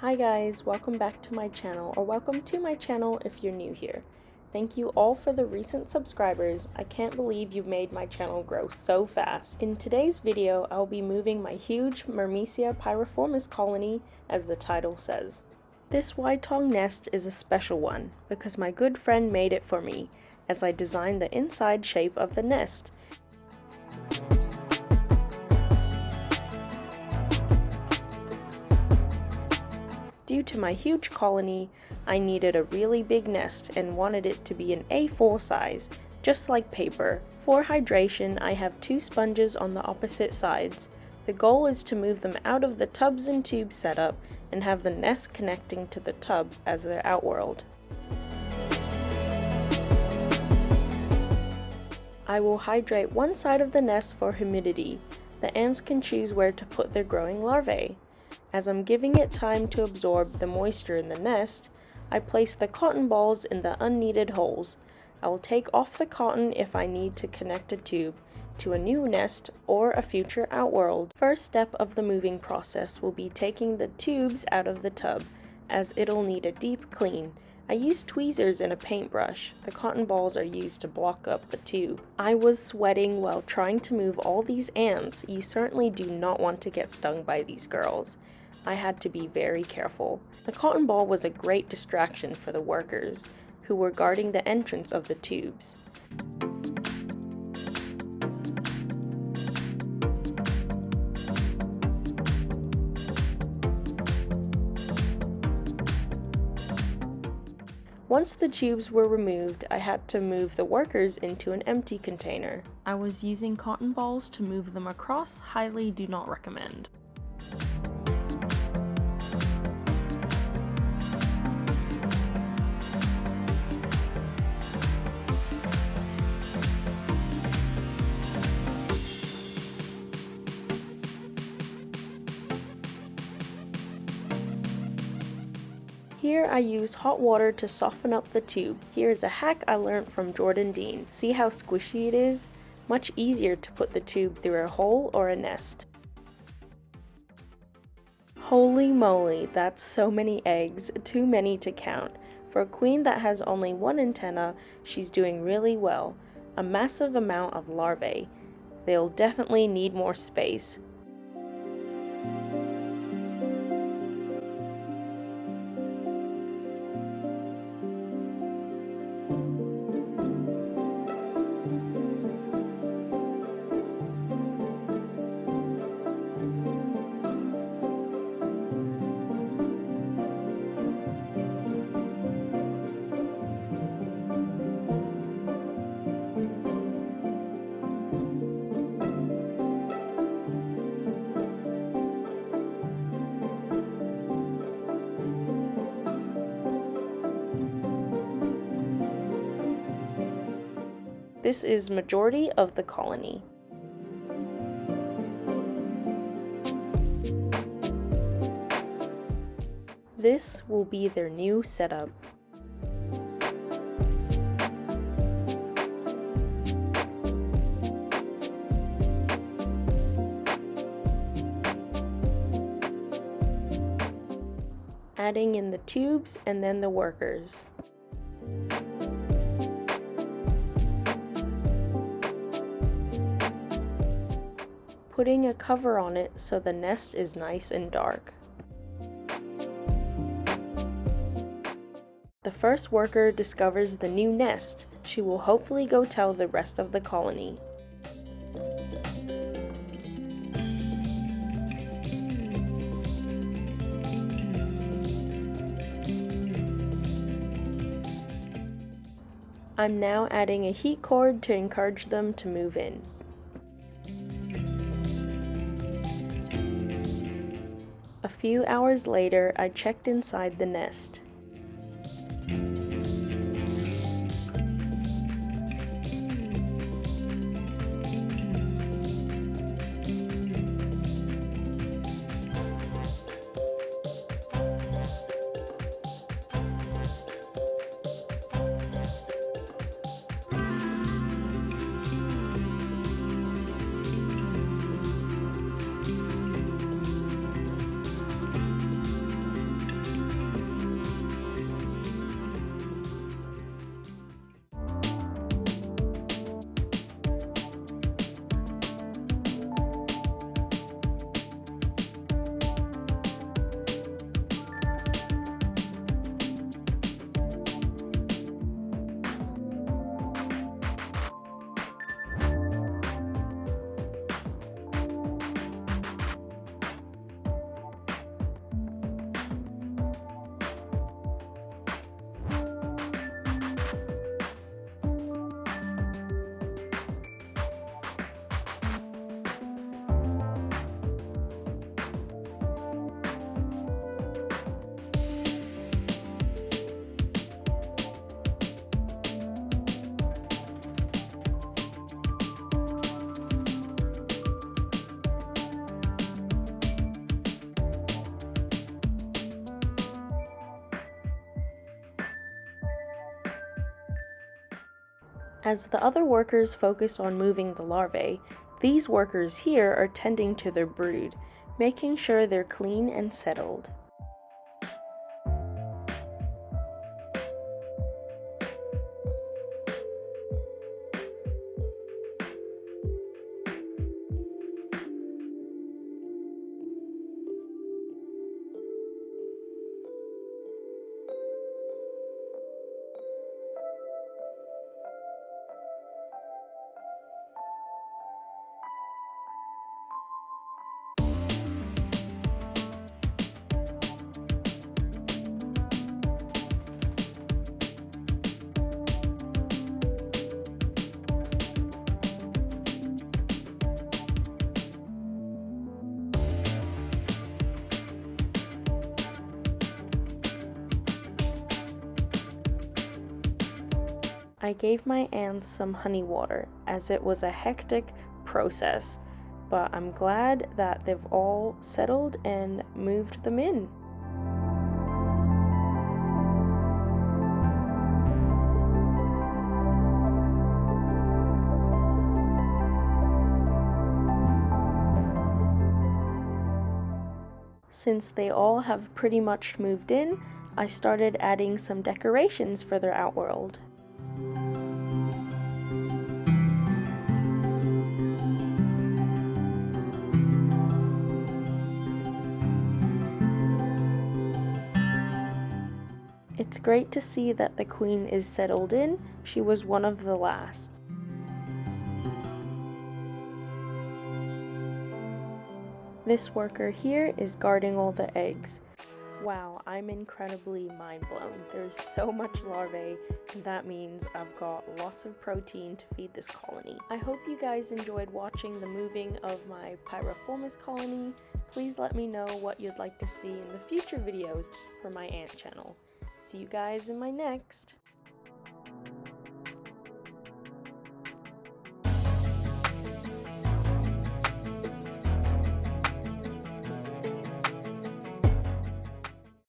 Hi guys, welcome back to my channel, or welcome to my channel if you're new here. Thank you all for the recent subscribers. I can't believe you made my channel grow so fast. In today's video, I'll be moving my huge Myrmecia pyriformis colony, as the title says. This wide tongue nest is a special one, because my good friend made it for me, as I designed the inside shape of the nest. Due to my huge colony, I needed a really big nest and wanted it to be an A4 size, just like paper. For hydration, I have 2 sponges on the opposite sides. The goal is to move them out of the tubs and tubes setup and have the nest connecting to the tub as their outworld. I will hydrate one side of the nest for humidity. The ants can choose where to put their growing larvae. As I'm giving it time to absorb the moisture in the nest, I place the cotton balls in the unneeded holes. I will take off the cotton if I need to connect a tube to a new nest or a future outworld. First step of the moving process will be taking the tubes out of the tub, as it'll need a deep clean. I use tweezers and a paintbrush. The cotton balls are used to block up the tube. I was sweating while trying to move all these ants. You certainly do not want to get stung by these girls. I had to be very careful. The cotton ball was a great distraction for the workers, who were guarding the entrance of the tubes. Once the tubes were removed, I had to move the workers into an empty container. I was using cotton balls to move them across. Highly do not recommend. Here I use hot water to soften up the tube. Here is a hack I learned from Jordan Dean. See how squishy it is? Much easier to put the tube through a hole or a nest. Holy moly, that's so many eggs, too many to count. For a queen that has only one antenna, she's doing really well. A massive amount of larvae. They'll definitely need more space. This is majority of the colony. This will be their new setup. Adding in the tubes and then the workers. Putting a cover on it so the nest is nice and dark. The first worker discovers the new nest. She will hopefully go tell the rest of the colony. I'm now adding a heat cord to encourage them to move in. A few hours later, I checked inside the nest. As the other workers focus on moving the larvae, these workers here are tending to their brood, making sure they're clean and settled. I gave my ants some honey water, as it was a hectic process, but I'm glad that they've all settled and moved them in. Since they all have pretty much moved in, I started adding some decorations for their outworld. It's great to see that the queen is settled in. She was one of the last. This worker here is guarding all the eggs. Wow, I'm incredibly mind blown. There's so much larvae, and that means I've got lots of protein to feed this colony. I hope you guys enjoyed watching the moving of my Pyriformis colony. Please let me know what you'd like to see in the future videos for my ant channel. See you guys in my next.